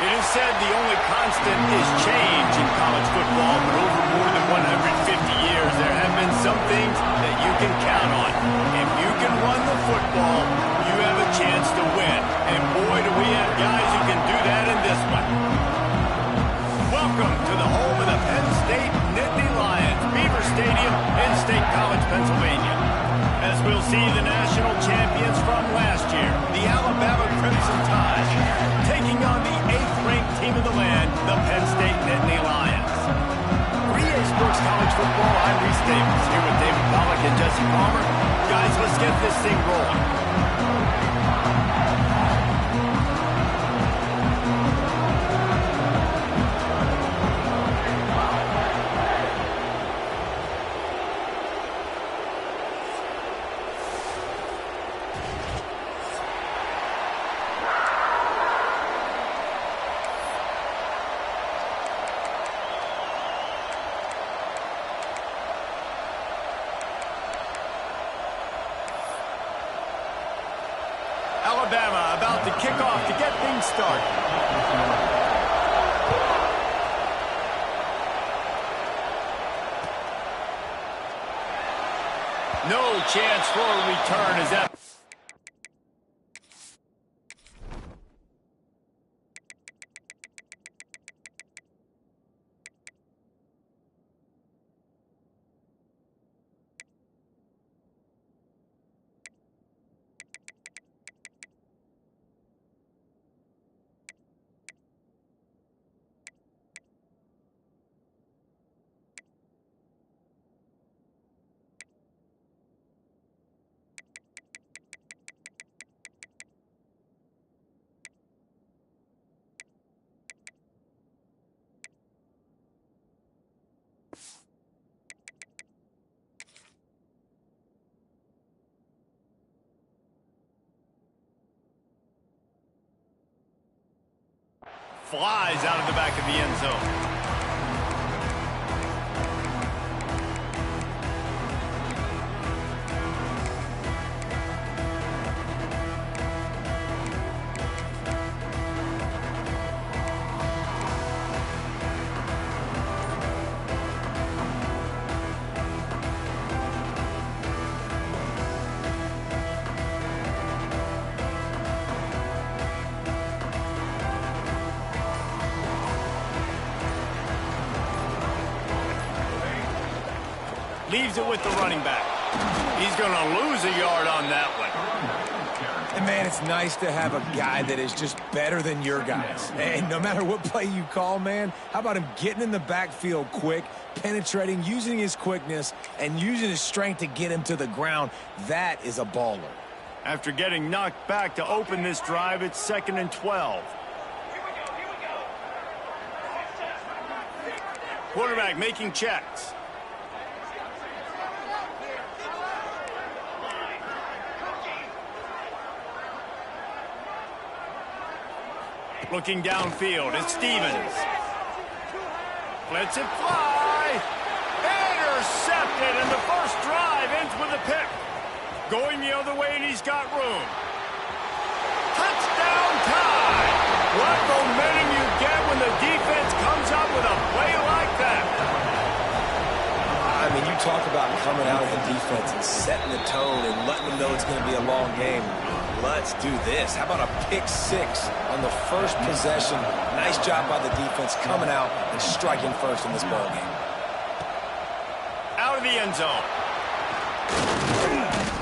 It is said the only constant is change in college football, but over more than 150 years, there have been some things that you can count on. If you can run the football, you have a chance to win. And boy, do we have guys who can do that in this one. Welcome to the home of the Penn State Nittany Lions, Beaver Stadium in State College, Pennsylvania. As we'll see the national champions from last year, the Alabama Crimson Tide, taking on the 8th-ranked team of the land, the Penn State Nittany Lions. For EA Sports College Football, I'm Reese Davis, here with David Pollack and Jesse Palmer. Guys, let's get this thing rolling. Alabama about to kick off to get things started. No chance for a return as that... flies out of the back of the end zone. Leaves it with the running back. He's going to lose a yard on that one. And man, it's nice to have a guy that is just better than your guys. And no matter what play you call, man, how about him getting in the backfield quick, penetrating, using his quickness, and using his strength to get him to the ground? That is a baller. After getting knocked back to open this drive, it's 2nd and 12. Quarterback making checks. Looking downfield, it's Stevens. Lets it fly. Intercepted, and the first drive ends with a pick. Going the other way, and he's got room. Touchdown time! What momentum you get when the defense comes up with a play like that. I mean, you talk about coming out of the defense and setting the tone and letting them know it's going to be a long game. Let's do this. How about a pick six on the first possession? Nice job by the defense coming out and striking first in this ball game. Out of the end zone.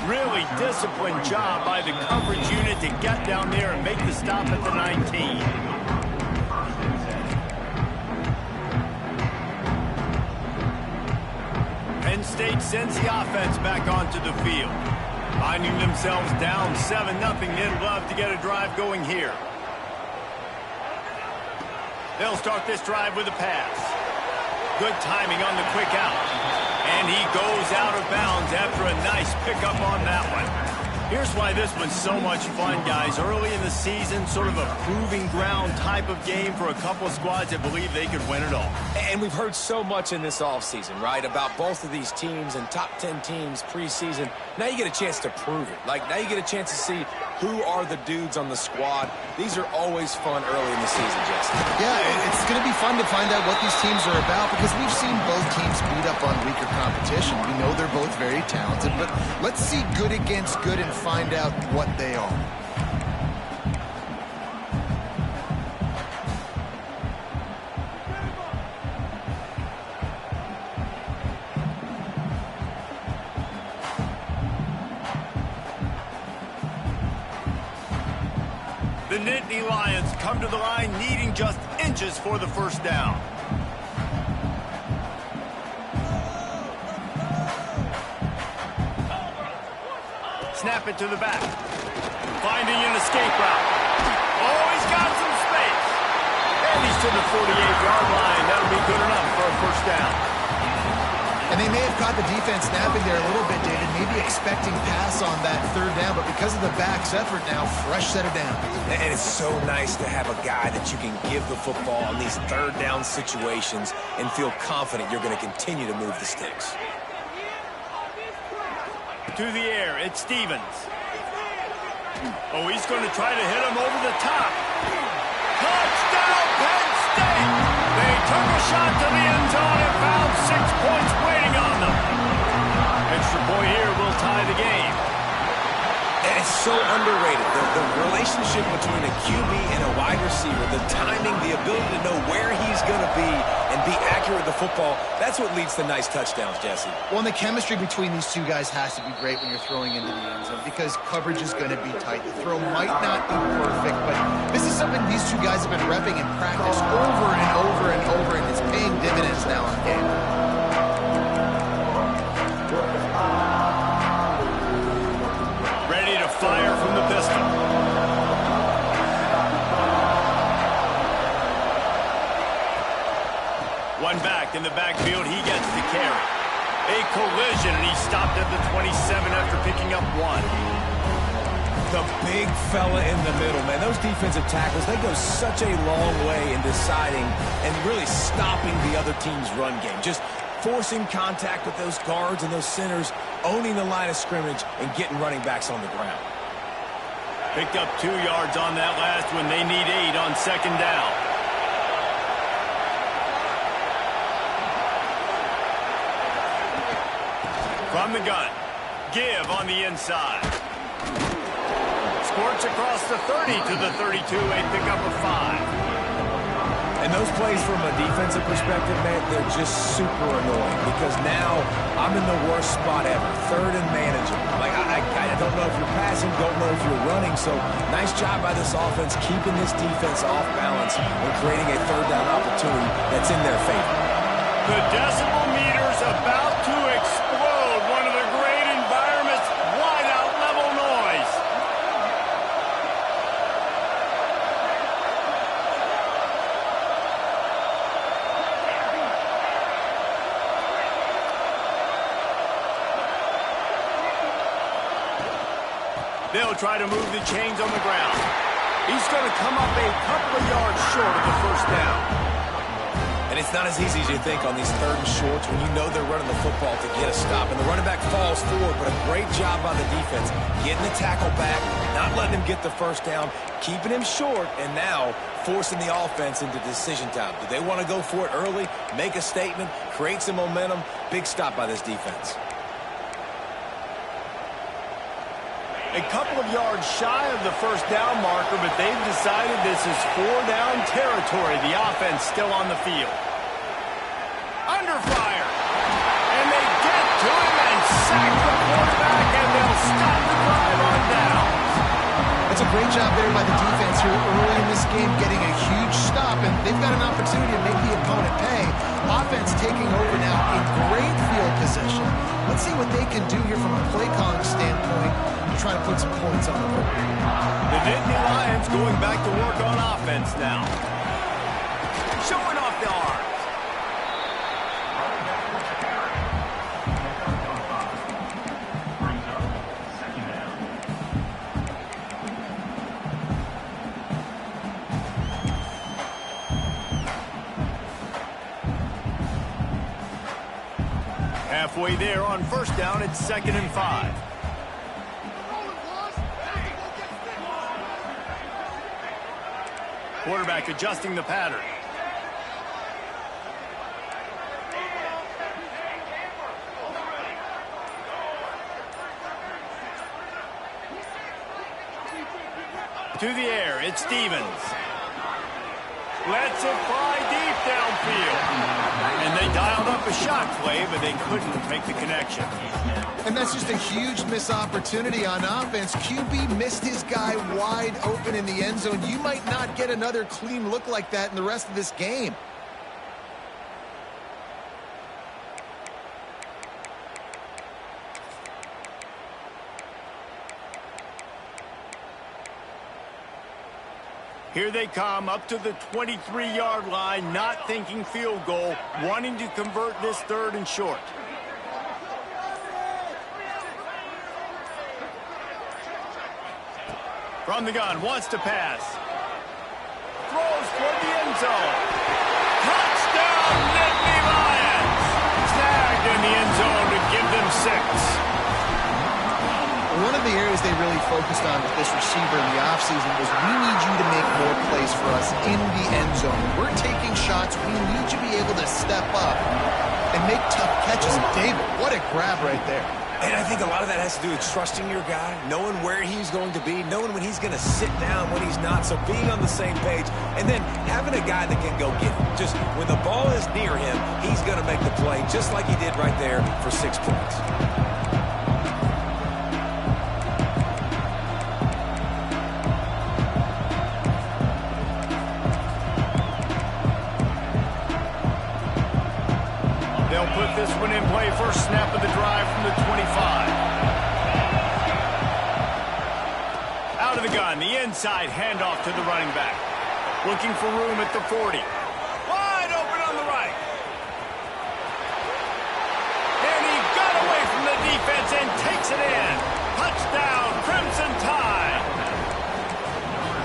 Really disciplined job by the coverage unit to get down there and make the stop at the 19. Penn State sends the offense back onto the field. Finding themselves down 7-0, they'd love to get a drive going here. They'll start this drive with a pass. Good timing on the quick out. And he goes out of bounds after a nice pickup on that one. Here's why this one's so much fun, guys. Early in the season, sort of a proving ground type of game for a couple of squads that believe they could win it all. And we've heard so much in this offseason, right, about both of these teams and top 10 teams preseason. Now you get a chance to prove it. Like, now you get a chance to see who are the dudes on the squad. These are always fun early in the season, Jesse. Yeah, it's going to be fun to find out what these teams are about because we've seen both teams beat up on weaker competition. We know they're both very talented, but let's see good against good and find out what they are. The Nittany Lions come to the line needing just inches for the first down. Snap it to the back. Finding an escape route. Oh, he's got some space. And he's to the 48-yard line. That'll be good enough for a first down. And they may have caught the defense napping there a little bit, David, maybe expecting pass on that third down, but because of the back's effort now, fresh set of downs. And it's so nice to have a guy that you can give the football in these third down situations and feel confident you're going to continue to move the sticks. To the air, it's Stevens. Oh, he's going to try to hit him over the top. Touchdown, Penn State! They took a shot to the end zone and found 6 points waiting on them. Extra point here will tie the game. And it's so underrated. The relationship between a QB and a wide receiver, the timing, the ability to know where he's going to be and be accurate with the football, that's what leads to nice touchdowns, Jesse. Well, and the chemistry between these two guys has to be great when you're throwing into the end zone because coverage is going to be tight. The throw might not be perfect, but this is something these two guys have been repping in practice over and over and over, and it's paying dividends now in game. Ready to fire from the pistol. One back in the backfield, he gets the carry. A collision, and he stopped at the 27 after picking up one. The big fella in the middle, man. Those defensive tackles, they go such a long way in deciding and really stopping the other team's run game. Just forcing contact with those guards and those centers, owning the line of scrimmage, and getting running backs on the ground. Picked up 2 yards on that last one. They need 8 on second down. From the gun. Give on the inside. Squirts across the 30 to the 32. A pickup of 5. And those plays from a defensive perspective, man, they're just super annoying because now I'm in the worst spot ever, third and manageable. Like, I don't know if you're passing, don't know if you're running, so nice job by this offense keeping this defense off balance and creating a third down opportunity that's in their favor. The decibel meter's about to explode. One of the great environments, wide out level noise. They'll try to move the chains on the ground. He's going to come up a couple of yards short of the first down. And it's not as easy as you think on these third and shorts when you know they're running the football to get a stop. And the running back falls forward, but a great job by the defense getting the tackle back, not letting him get the first down, keeping him short, and now forcing the offense into decision time. Do they want to go for it early, make a statement, create some momentum? Big stop by this defense. A couple of yards shy of the first down marker, but they've decided this is 4-down territory. The offense still on the field. Under fire. And they get to him and sack the quarterback, and they'll stop the drive on down. That's a great job there by the defense here early in this game, getting a huge stop, and they've got an opportunity to make the opponent pay. Offense taking over now in great field position. Let's see what they can do here from a play calling standpoint to try to put some points on the board. The Nittany Lions going back to work on offense now. Showing off the arms. Halfway there on first down, it's 2nd and 5. Quarterback adjusting the pattern. To the air, it's Stevens. Lets it fly deep downfield. And they dialed up a shot play, but they couldn't make the connection. And that's just a huge missed opportunity on offense. QB missed his guy wide open in the end zone. You might not get another clean look like that in the rest of this game. Here they come up to the 23-yard line, not thinking field goal, wanting to convert this 3rd and short. From the gun, wants to pass. Throws toward the end zone. Touchdown, Nittany Lions! Snagged in the end zone to give them 6. One of the areas they really focused on with this receiver in the offseason was we need you to make more plays for us in the end zone. We're taking shots. We need you to be able to step up and make tough catches. David, what a grab right there. And I think a lot of that has to do with trusting your guy, knowing where he's going to be, knowing when he's going to sit down, when he's not, so being on the same page, and then having a guy that can go get him. Just when the ball is near him, he's going to make the play, just like he did right there for 6 points. They'll put this one in play. First snap of the drive from the 25. Out of the gun, the inside handoff to the running back. Looking for room at the 40. Wide open on the right. And he got away from the defense and takes it in. Touchdown, Crimson Tide.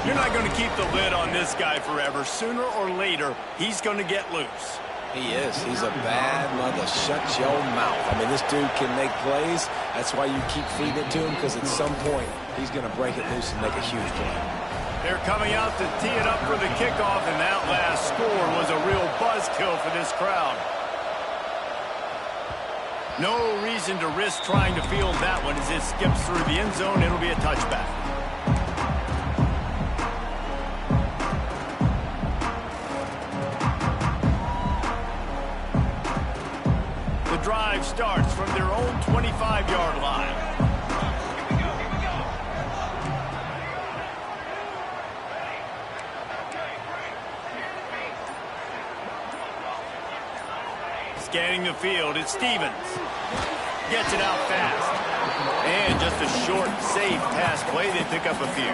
You're not going to keep the lid on this guy forever. Sooner or later, he's going to get loose. He is. He's a bad mother. Shut your mouth. I mean, this dude can make plays. That's why you keep feeding it to him, because at some point, he's going to break it loose and make a huge play. They're coming out to tee it up for the kickoff, and that last score was a real buzzkill for this crowd. No reason to risk trying to field that one as it skips through the end zone. It'll be a touchback. The drive starts from their own 25-yard line. Scanning the field, it's Stevens. Gets it out fast. And just a short, safe pass play. They pick up a few.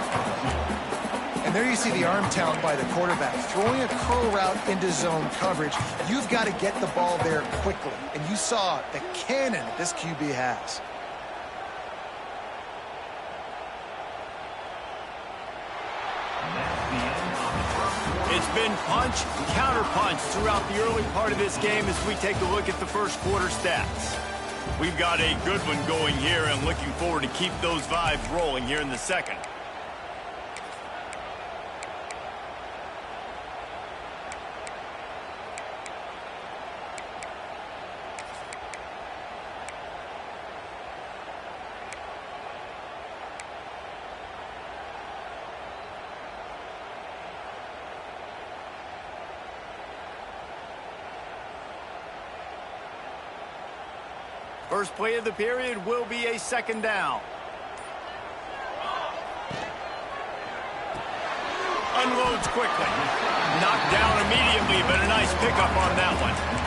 And there you see the arm talent by the quarterback. Throwing a curl route into zone coverage, you've got to get the ball there quickly. And you saw the cannon that this QB has. It's been punch, counter-punch throughout the early part of this game as we take a look at the first quarter stats. We've got a good one going here and looking forward to keep those vibes rolling here in the second. First play of the period will be a second down. Unloads quickly. Knocked down immediately, but a nice pickup on that one.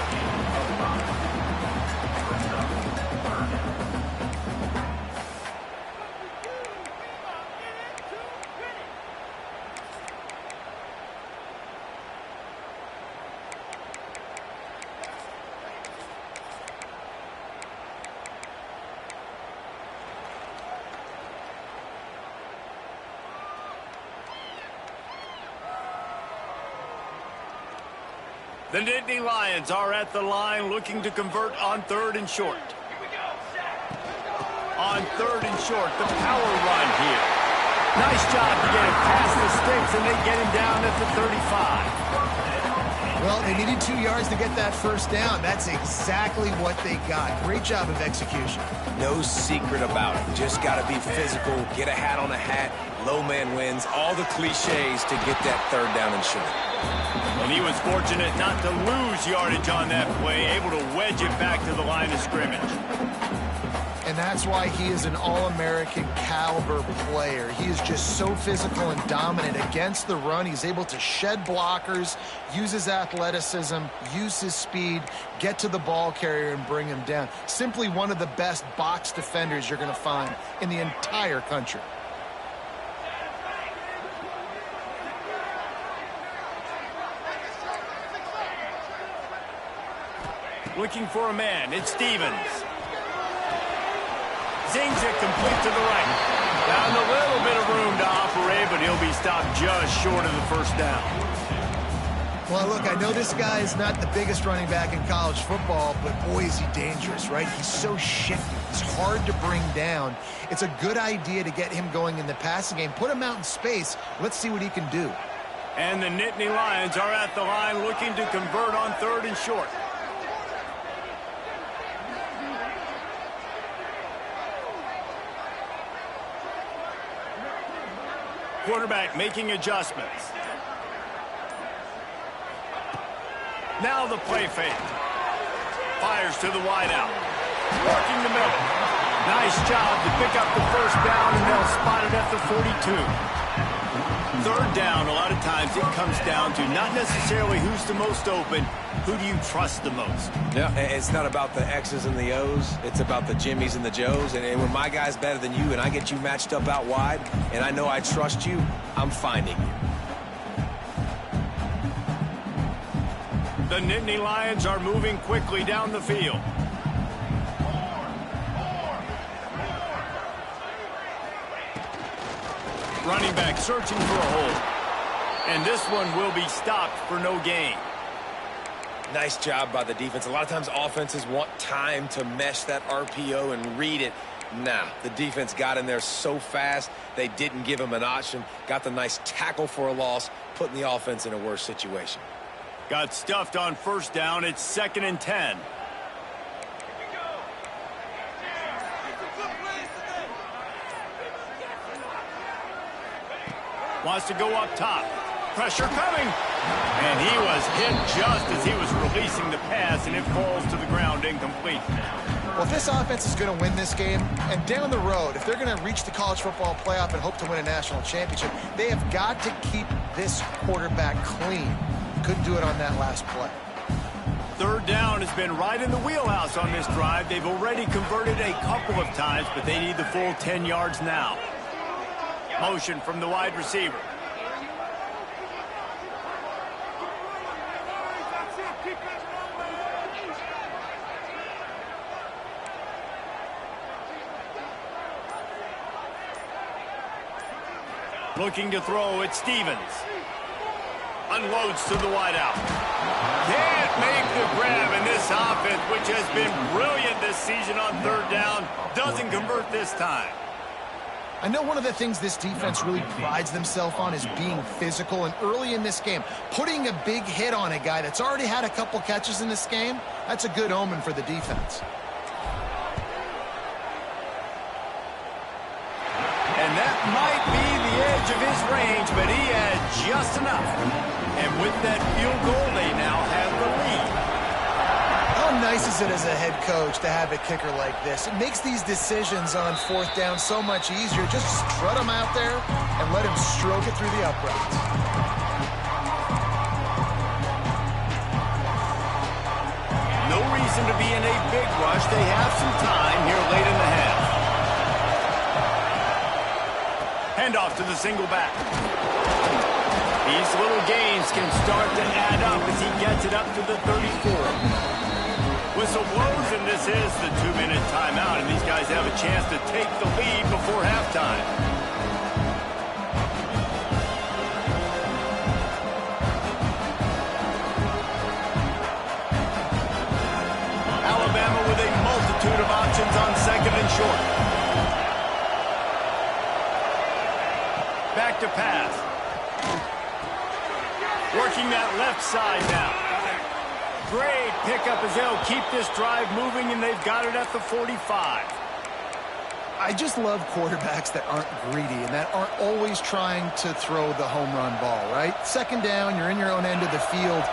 The Nittany Lions are at the line looking to convert on 3rd and short. On 3rd and short, the power run here. Nice job to get it past the sticks, and they get him down at the 35. Well, they needed 2 yards to get that first down. That's exactly what they got. Great job of execution. No secret about it. Just got to be physical, get a hat on a hat, low man wins, all the cliches to get that 3rd down and short. And he was fortunate not to lose yardage on that play, able to wedge it back to the line of scrimmage. And that's why he is an All-American caliber player. He is just so physical and dominant against the run. He's able to shed blockers, use his athleticism, use his speed, get to the ball carrier and bring him down. Simply one of the best box defenders you're going to find in the entire country. Looking for a man, it's Stevens. Zings it complete to the right. Found a little bit of room to operate, but he'll be stopped just short of the first down. Well, look, I know this guy is not the biggest running back in college football, but boy, is he dangerous, right? He's so shifty. He's hard to bring down. It's a good idea to get him going in the passing game. Put him out in space. Let's see what he can do. And the Nittany Lions are at the line looking to convert on 3rd and short. Quarterback making adjustments. Now the play fake. Fires to the wideout. Working the middle. Nice job to pick up the first down, and they'll spot it at the 42. 3rd down, a lot of times it comes down to not necessarily who's the most open, who do you trust the most? Yeah, it's not about the X's and the O's. It's about the Jimmies and the Joes. And when my guy's better than you and I get you matched up out wide and I know I trust you, I'm finding you. The Nittany Lions are moving quickly down the field. Running back searching for a hole. And this one will be stopped for no gain. Nice job by the defense. A lot of times offenses want time to mesh that RPO and read it. Nah, the defense got in there so fast, they didn't give him an option. Got the nice tackle for a loss, putting the offense in a worse situation. Got stuffed on 1st down. It's 2nd and 10. Wants to go up top. Pressure coming. And he was hit just as he was releasing the pass, and it falls to the ground incomplete. Well, if this offense is going to win this game, and down the road, if they're going to reach the college football playoff and hope to win a national championship, they have got to keep this quarterback clean. Couldn't do it on that last play. 3rd down has been right in the wheelhouse on this drive. They've already converted a couple of times, but they need the full 10 yards now. Motion from the wide receiver. Looking to throw, it's Stevens. Unloads to the wideout. Can't make the grab, and this offense, which has been brilliant this season on 3rd down, doesn't convert this time. I know one of the things this defense really prides themselves on is being physical, and early in this game, putting a big hit on a guy that's already had a couple catches in this game, that's a good omen for the defense. And that might be the edge of his range, but he had just enough. And with that field goal, they now have the lead. How nice is it as a head coach to have a kicker like this? It makes these decisions on 4th down so much easier. Just strut him out there and let him stroke it through the uprights. No reason to be in a big rush. They have some time here late in the half. Handoff to the single back. These little gains can start to add up as he gets it up to the 34. Whistle blows, and this is the 2-minute timeout, and these guys have a chance to take the lead before halftime. short. Back to pass. Working that left side now. Great pickup as they'll keep this drive moving, and they've got it at the 45. I just love quarterbacks that aren't greedy and that aren't always trying to throw the home run ball, right? Second down, you're in your own end of the field.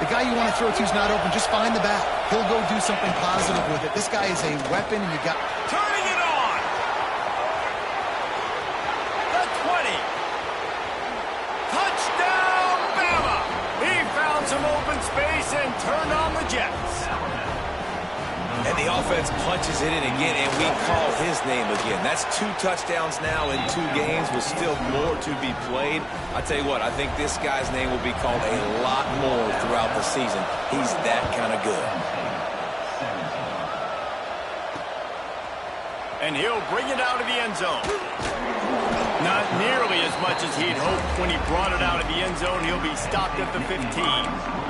The guy you want to throw to is not open. Just find the back. He'll go do something positive with it. This guy is a weapon, and you got... Turning it on! The 20. Touchdown, Bama! He found some open space and turned on the Jets. And the offense punches it in again, and we call his name again. That's 2 touchdowns now in 2 games with still more to be played. I tell you what, I think this guy's name will be called a lot more throughout the season. He's that kind of good. And he'll bring it out of the end zone. Not nearly as much as he'd hoped when he brought it out of the end zone. He'll be stopped at the 15.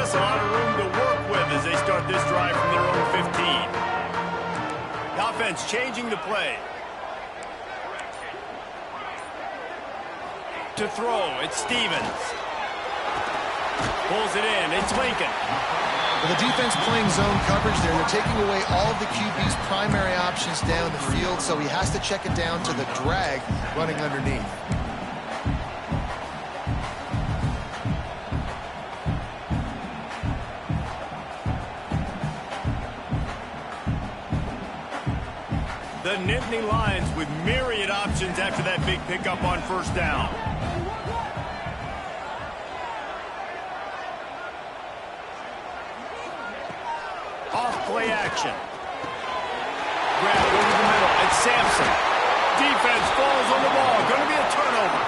A lot of room to work with as they start this drive from their own 15. The offense changing the play. To throw, it's Stevens. Pulls it in, it's Lincoln. Well, the defense playing zone coverage there. They're taking away all of the QB's primary options down the field, so he has to check it down to the drag running underneath. The Nittany Lions with myriad options after that big pickup on first down. Off play action. Grab over the middle. It's Sampson. Defense falls on the ball. Going to be a turnover.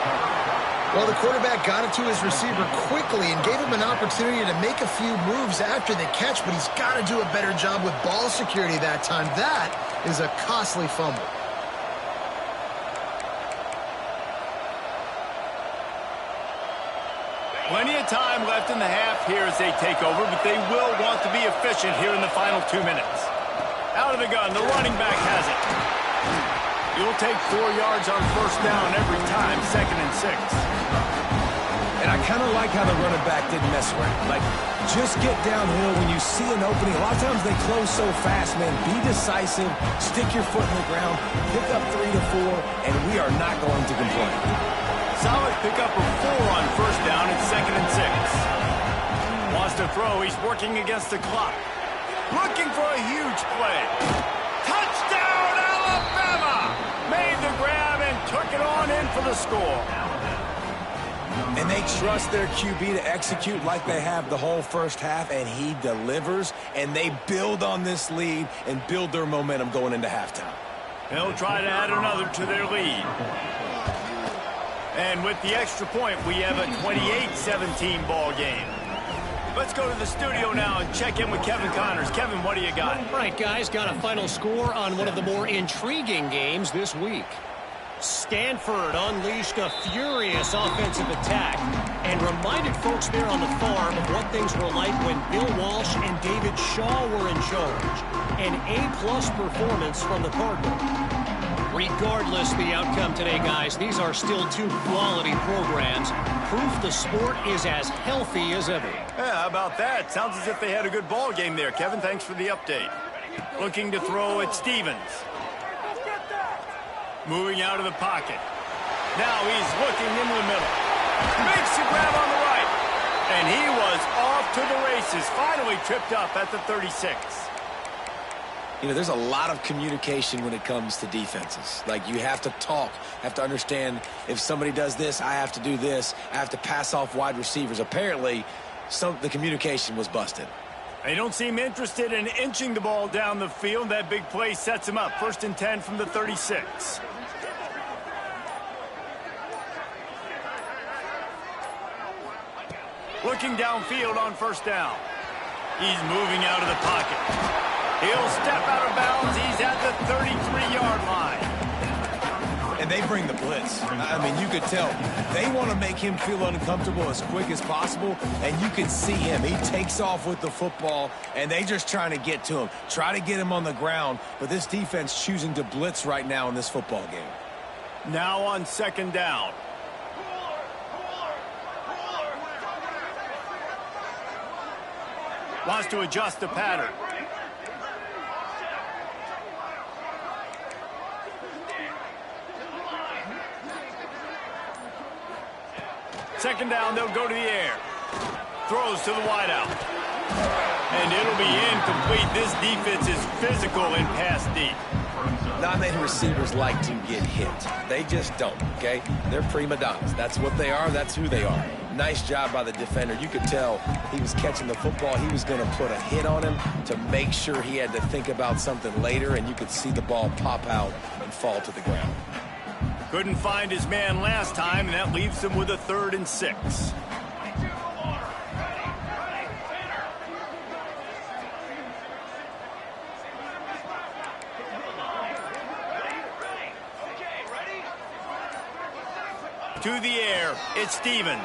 Well, the quarterback got it to his receiver quickly and gave him an opportunity to make a few moves after the catch, but he's got to do a better job with ball security that time. That is a costly fumble. Plenty of time left in the half here as they take over, but they will want to be efficient here in the final 2 minutes. Out of the gun, the running back has it. You'll take 4 yards on first down every time, 2nd and 6. And I kind of like how the running back didn't mess around. Like, just get downhill when you see an opening. A lot of times they close so fast, man. Be decisive, stick your foot in the ground, pick up 3 to 4, and we are not going to complain. Solid pickup of 4 on first down and 2nd and 6. Wants to throw. He's working against the clock. Looking for a huge play. Touchdown, Alabama! Made the grab and took it on in for the score. And they trust their QB to execute like they have the whole first half, and he delivers, and they build on this lead and build their momentum going into halftime. They'll try to add another to their lead. And with the extra point, we have a 28-17 ball game. Let's go to the studio now and check in with Kevin Connors. Kevin, what do you got? All right, guys, got a final score on one of the more intriguing games this week. Stanford unleashed a furious offensive attack and reminded folks there on the farm of what things were like when Bill Walsh and David Shaw were in charge. An A-plus performance from the Cardinals. Regardless the outcome today, guys, these are still 2 quality programs. Proof the sport is as healthy as ever. Yeah, how about that? Sounds as if they had a good ball game there. Kevin, thanks for the update. Looking to throw at Stevens. Moving out of the pocket. Now he's looking into the middle. Makes the grab on the right. And he was off to the races. Finally tripped up at the 36. You know, there's a lot of communication when it comes to defenses. Like, you have to talk, have to understand if somebody does this, I have to do this. I have to pass off wide receivers. Apparently, the communication was busted. They don't seem interested in inching the ball down the field. That big play sets him up. 1st and 10 from the 36. Looking downfield on first down. He's moving out of the pocket. He'll step out of bounds. He's at the 33-yard line. And they bring the blitz. I mean, you could tell they want to make him feel uncomfortable as quick as possible, and you can see him. He takes off with the football, and they just trying to get to him, try to get him on the ground, but this defense choosing to blitz right now in this football game. Now on second down. Wants to adjust the pattern. Second down, they'll go to the air. Throws to the wideout. And it'll be incomplete. This defense is physical in pass deep. Not many receivers like to get hit. They just don't, okay? They're prima donnas. That's what they are. That's who they are. Nice job by the defender. You could tell he was catching the football. He was going to put a hit on him to make sure he had to think about something later, and you could see the ball pop out and fall to the ground. Couldn't find his man last time, and that leaves him with a 3rd and 6. To the air, it's Stevens.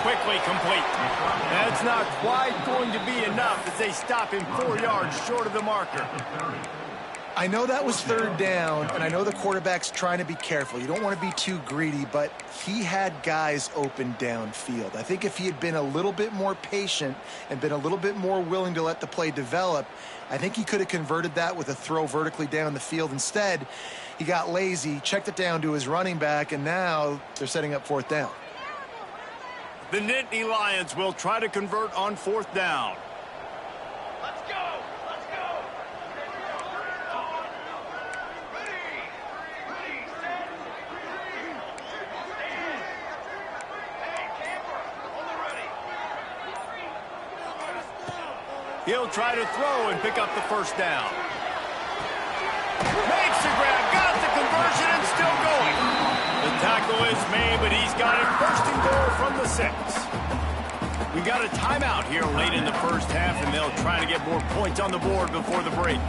Quickly complete. That's not quite going to be enough as they stop him 4 yards short of the marker. I know that was 3rd down, and I know the quarterback's trying to be careful. You don't want to be too greedy, but he had guys open downfield. I think if he had been a little bit more patient and been a little bit more willing to let the play develop, I think he could have converted that with a throw vertically down the field. Instead, he got lazy, checked it down to his running back, and now they're setting up 4th down. The Nittany Lions will try to convert on 4th down. Let's go! Let's go! Ready, set, stand. Hey, camper, on the ready. He'll try to throw and pick up the 1st down. Makes the grab, got the conversion, and still going. The tackle is made, but he's got it 1st and goal from the 6. We got a timeout here late in the 1st half, and they'll try to get more points on the board before the break.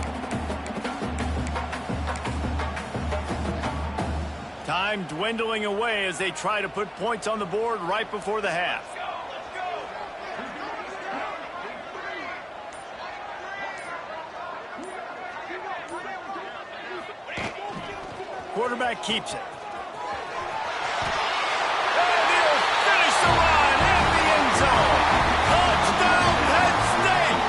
Time dwindling away as they try to put points on the board right before the half. Quarterback keeps it. And he'll finish the run in the end zone. Touchdown, Penn State!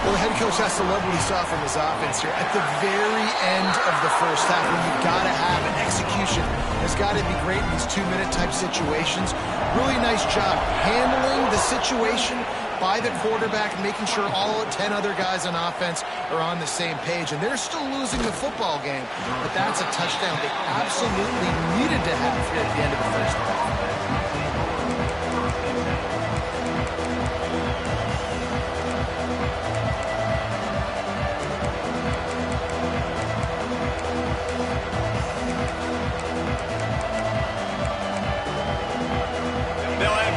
Well, the head coach has to love what he saw from his offense here. At the very end of the 1st half, when you've got to have an execution, has got to be great in these 2-minute type situations. Really nice job handling the situation by the quarterback, making sure all 10 other guys on offense are on the same page. And they're still losing the football game, but that's a touchdown they absolutely needed to have here at the end of the 1st half.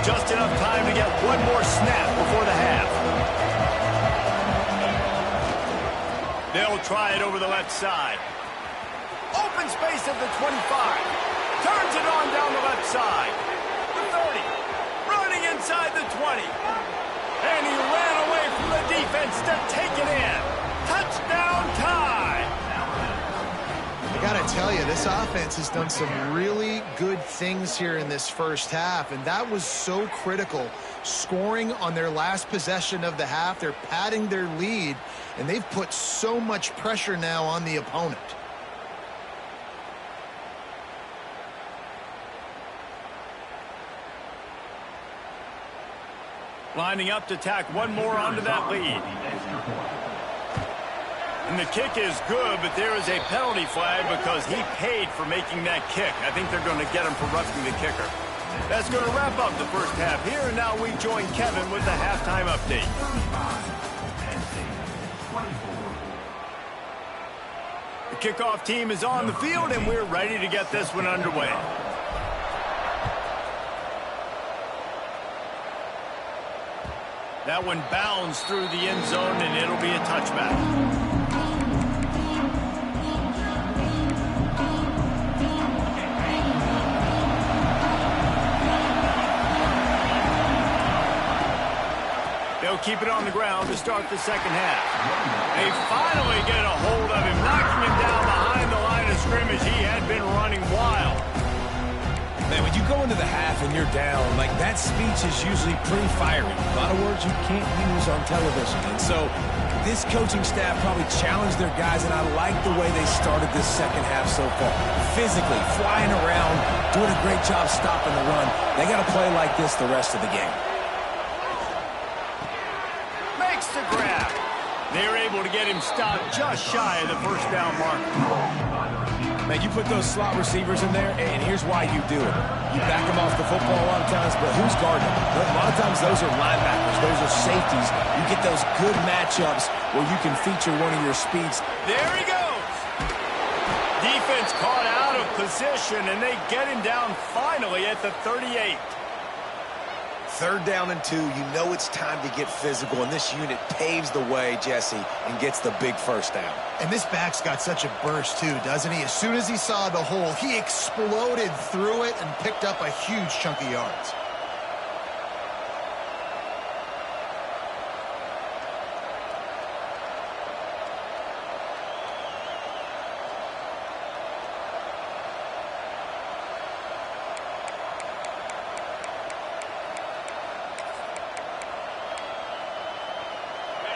Just enough time to get one more snap before the half. They'll try it over the left side. Open space at the 25. Turns it on down the left side. The 30. Running inside the 20. And he ran away from the defense to take it in. Touchdown time. I gotta tell you, this offense has done some really good things here in this 1st half, and that was so critical. Scoring on their last possession of the half, they're padding their lead, and they've put so much pressure now on the opponent. Lining up to tack one more onto that lead. And the kick is good, but there is a penalty flag because he paid for making that kick. I think they're going to get him for roughing the kicker. That's going to wrap up the 1st half here, and now we join Kevin with the halftime update. The kickoff team is on the field, and we're ready to get this one underway. That one bounds through the end zone, and it'll be a touchback. They'll keep it on the ground to start the second half. They finally get a hold of him, knocking him down behind the line of scrimmage. He had been running wild. Man, when you go into the half and you're down, like that speech is usually pretty fiery. A lot of words you can't use on television. And so this coaching staff probably challenged their guys, and I like the way they started this second half so far. Physically, flying around, doing a great job stopping the run. They got to play like this the rest of the game. Makes the grab. They're able to get him stopped just shy of the first down mark. Man, you put those slot receivers in there, and here's why you do it. You back them off the football a lot of times, but who's guarding them? A lot of times those are linebackers. Those are safeties. You get those good matchups where you can feature one of your speeds. There he goes. Defense caught out of position, and they get him down finally at the 38. 3rd down and 2. You know it's time to get physical, and this unit paves the way, Jesse, and gets the big first down. And this back's got such a burst, too, doesn't he? As soon as he saw the hole, he exploded through it and picked up a huge chunk of yards.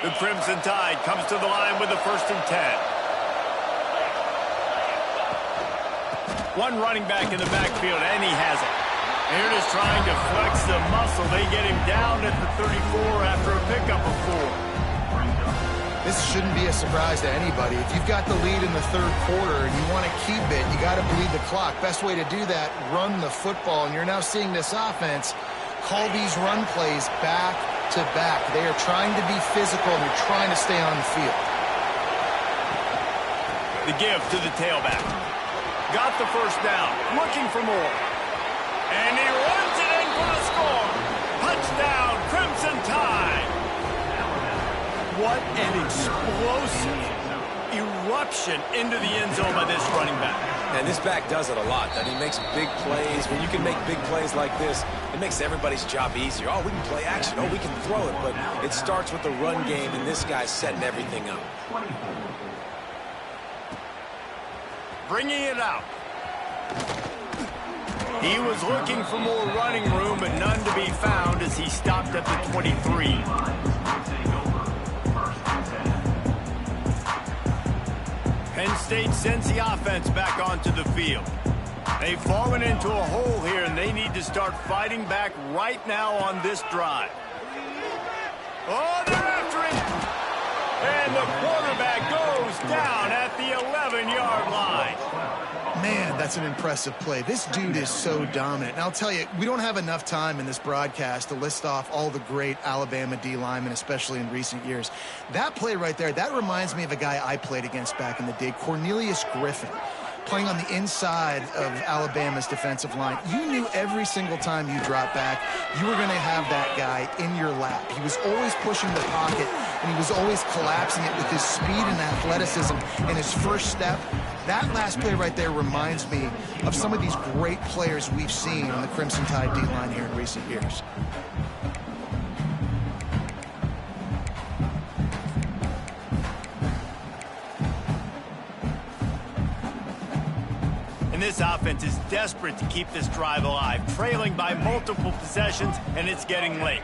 The Crimson Tide comes to the line with the 1st and 10. One running back in the backfield, and he has it. They're just trying to flex the muscle. They get him down at the 34 after a pickup of 4. This shouldn't be a surprise to anybody. If you've got the lead in the 3rd quarter and you want to keep it, you got to bleed the clock. Best way to do that, run the football. And you're now seeing this offense call these run plays back to back. They are trying to be physical, and they're trying to stay on the field. The give to the tailback. Got the first down, looking for more. And he runs it in for the score. Touchdown, Crimson Tide. What an explosive eruption into the end zone by this running back. And this back does it a lot. I mean, he makes big plays. When you can make big plays like this, it makes everybody's job easier. Oh, we can play action. Oh, we can throw it. But it starts with the run game, and this guy's setting everything up. Bringing it out. He was looking for more running room, but none to be found as he stopped at the 23. Penn State sends the offense back onto the field. They've fallen into a hole here, and they need to start fighting back right now on this drive. Oh, they're after him! And the quarterback goes down at the 11-yard line. Man, that's an impressive play. This dude is so dominant. And I'll tell you, we don't have enough time in this broadcast to list off all the great Alabama D linemen, especially in recent years. That play right there, that reminds me of a guy I played against back in the day, Cornelius Griffin, playing on the inside of Alabama's defensive line. You knew every single time you dropped back, you were going to have that guy in your lap. He was always pushing the pocket, and he was always collapsing it with his speed and athleticism and his first step. That last play right there reminds me of some of these great players we've seen on the Crimson Tide D-line here in recent years. And this offense is desperate to keep this drive alive, trailing by multiple possessions, and it's getting late.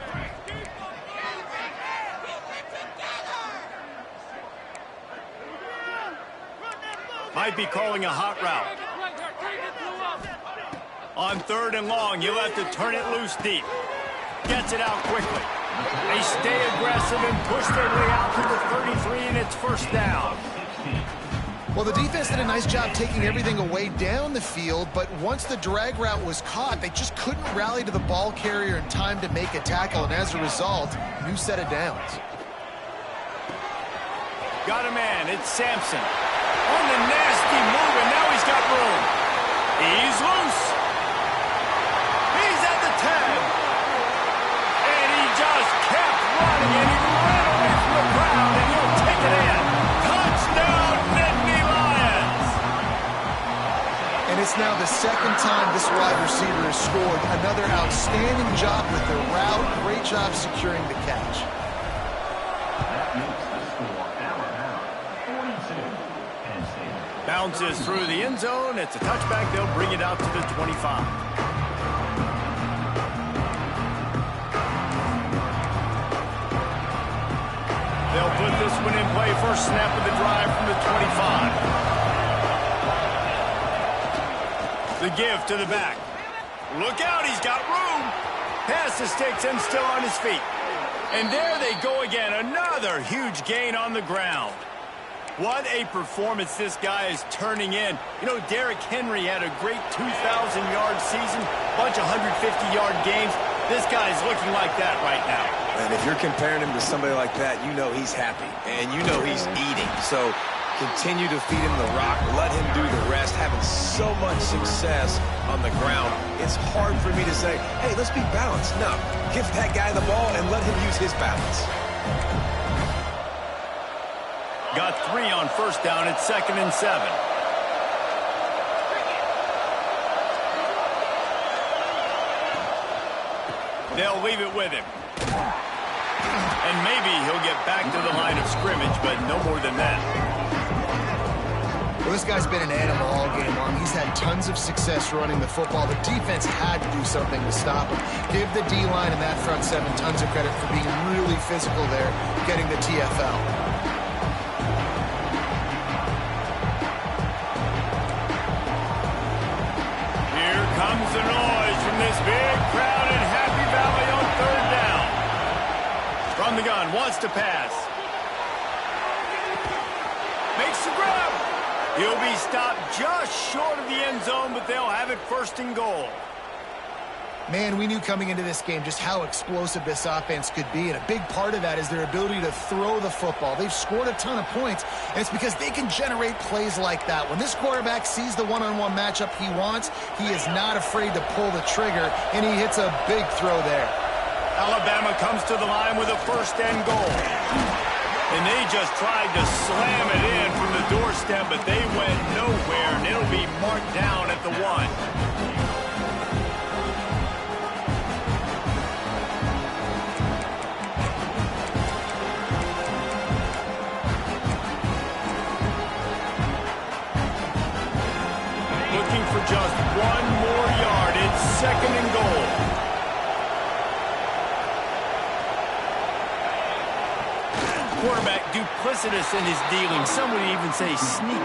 Might be calling a hot route. On 3rd and long, you'll have to turn it loose deep. Gets it out quickly. They stay aggressive and push their way out to the 33, and it's first down. Well, the defense did a nice job taking everything away down the field, but once the drag route was caught, they just couldn't rally to the ball carrier in time to make a tackle, and as a result, new set of downs. Got a man, it's Sampson. On the nasty move, and now he's got room. He's loose. He's at the 10. And he just kept running, and he ran away from the crowd, and he'll take it in. Touchdown, Nittany Lions. And it's now the second time this wide receiver has scored. Another outstanding job with the route. Great job securing the catch. Bounces through the end zone. It's a touchback. They'll bring it out to the 25. They'll put this one in play. First snap of the drive from the 25. The give to the back. Look out, he's got room. Pass the sticks and still on his feet. And there they go again. Another huge gain on the ground. What a performance this guy is turning in. You know, Derrick Henry had a great 2,000-yard season, bunch of 150-yard games. This guy's looking like that right now. And if you're comparing him to somebody like that, you know he's happy. And you know he's eating. So continue to feed him the rock. Let him do the rest. Having so much success on the ground, it's hard for me to say, hey, let's be balanced. No, give that guy the ball and let him use his balance. Got 3 on first down. It's 2nd and 7. They'll leave it with him. And maybe he'll get back to the line of scrimmage, but no more than that. Well, this guy's been an animal all game long. He's had tons of success running the football. The defense had to do something to stop him. Give the D-line and that front 7 tons of credit for being really physical there, getting the TFL. Comes the noise from this big crowd in Happy Valley on 3rd down. From the gun, wants to pass. Makes the grab. He'll be stopped just short of the end zone, but they'll have it 1st and goal. Man, we knew coming into this game just how explosive this offense could be, and a big part of that is their ability to throw the football. They've scored a ton of points, and it's because they can generate plays like that. When this quarterback sees the one-on-one matchup he wants, he is not afraid to pull the trigger, and he hits a big throw there. Alabama comes to the line with a 1st and goal. And they just tried to slam it in from the doorstep, but they went nowhere, and it'll be marked down at the 1. For just 1 more yard. It's 2nd and goal. Quarterback duplicitous in his dealing. Some would even say sneaky.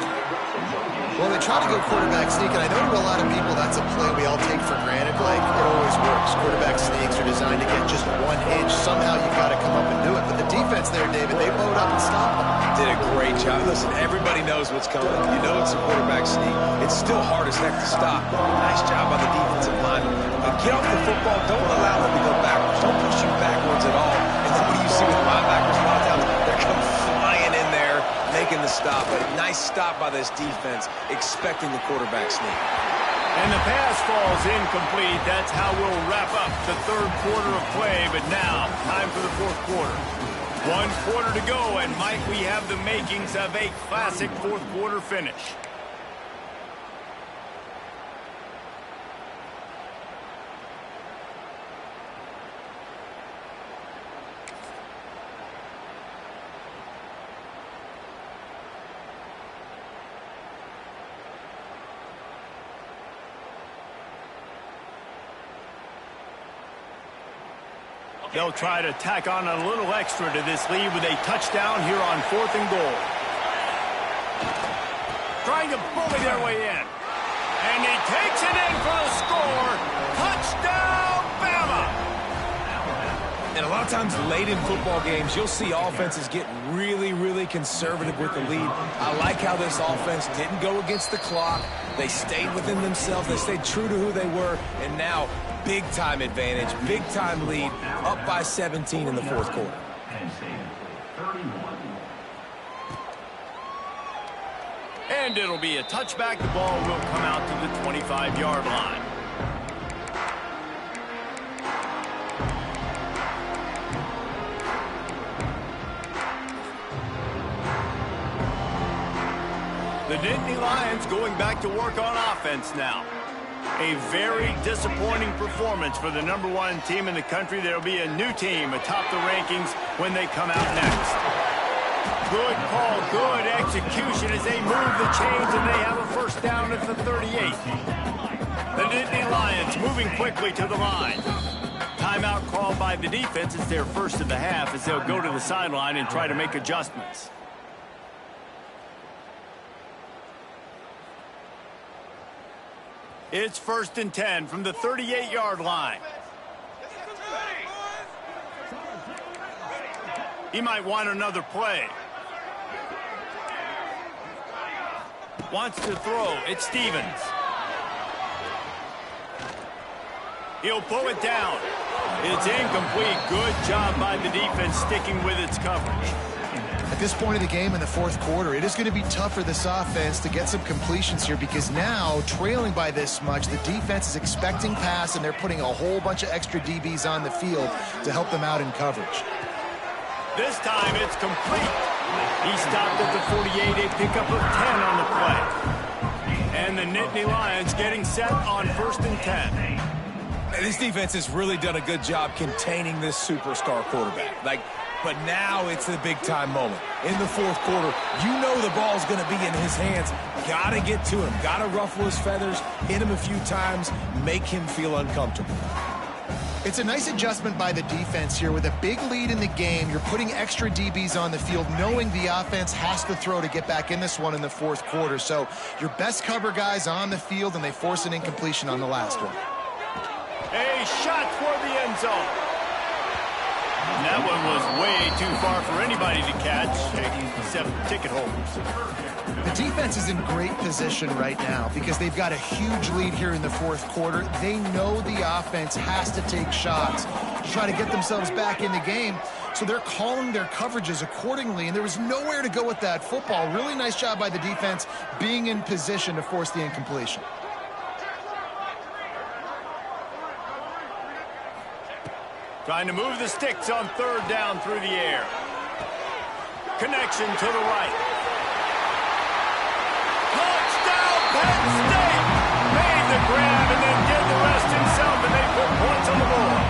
Well, they try to go quarterback sneak, and I know to a lot of people that's a play we all take for granted. Like, it always works. Quarterback sneaks are designed to get just 1 inch. Somehow you've got to come up and do it. But the defense there, David, they bowed up and stopped them. Did a great job. Listen, everybody knows what's coming. You know it's a quarterback sneak. It's still hard as heck to stop. Nice job by the defensive line. But get off the football. Don't allow them to go backwards. Don't push you backwards at all. And then what do you see with linebackers? A lot of times they're come flying in there, making the stop. But a nice stop by this defense, expecting the quarterback sneak. And the pass falls incomplete. That's how we'll wrap up the 3rd quarter of play. But now, time for the 4th quarter. 1 quarter to go, and might we have the makings of a classic 4th quarter finish. They'll try to tack on a little extra to this lead with a touchdown here on 4th and goal. Trying to bully their way in. And he takes it in for the score. Touchdown, Bama! And a lot of times late in football games, you'll see offenses get really, really conservative with the lead. I like how this offense didn't go against the clock. They stayed within themselves. They stayed true to who they were. And now, big-time advantage, big-time lead, up by 17 in the 4th quarter. And it'll be a touchback. The ball will come out to the 25-yard line. The Nittany Lions going back to work on offense now. A very disappointing performance for the #1 team in the country. There'll be a new team atop the rankings when they come out next. Good call, good execution as they move the chains, and they have a first down at the 38. The Nittany Lions moving quickly to the line. Timeout called by the defense. It's their first of the half as they'll go to the sideline and try to make adjustments. It's 1st and 10 from the 38-yard line. He might want another play. Wants to throw. It's Stevens. He'll pull it down. It's incomplete. Good job by the defense sticking with its coverage. At this point of the game in the fourth quarter, it is going to be tough for this offense to get some completions here because now, trailing by this much, the defense is expecting pass, and they're putting a whole bunch of extra DBs on the field to help them out in coverage. This time it's complete. He stopped at the 48, a pickup of 10 on the play. And the Nittany Lions getting set on 1st and 10. This defense has really done a good job containing this superstar quarterback. But now it's the big-time moment. In the fourth quarter, you know the ball's going to be in his hands. Got to get to him. Got to ruffle his feathers, hit him a few times, make him feel uncomfortable. It's a nice adjustment by the defense here. With a big lead in the game, you're putting extra DBs on the field, knowing the offense has to throw to get back in this one in the fourth quarter. So your best cover guys on the field, and they force an incompletion on the last one. A shot for the end zone. And that one was way too far for anybody to catch, except ticket holders. The defense is in great position right now because they've got a huge lead here in the fourth quarter. They know the offense has to take shots to try to get themselves back in the game, so they're calling their coverages accordingly, and there was nowhere to go with that football. Really nice job by the defense being in position to force the incompletion. Trying to move the sticks on 3rd down through the air. Connection to the right. Touchdown, Penn State! Made the grab and then did the rest himself, and they put points on the board.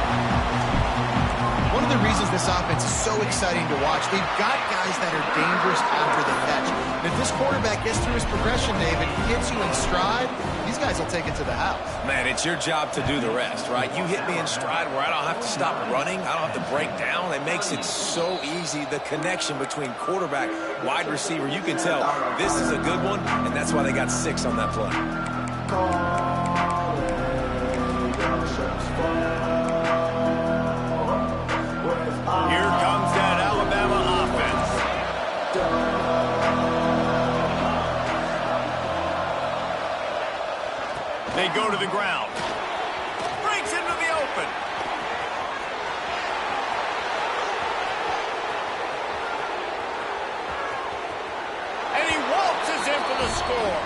One of the reasons this offense is so exciting to watch, they've got guys that are dangerous after the catch. And if this quarterback gets through his progression, David, hits you in stride, these guys will take it to the house. Man, it's your job to do the rest, right? You hit me in stride where I don't have to stop running. I don't have to break down. It makes it so easy, the connection between quarterback, wide receiver. You can tell this is a good one, and that's why they got 6 on that play. Here comes that Alabama offense. They go to the ground. Breaks into the open. And he waltzes in for the score.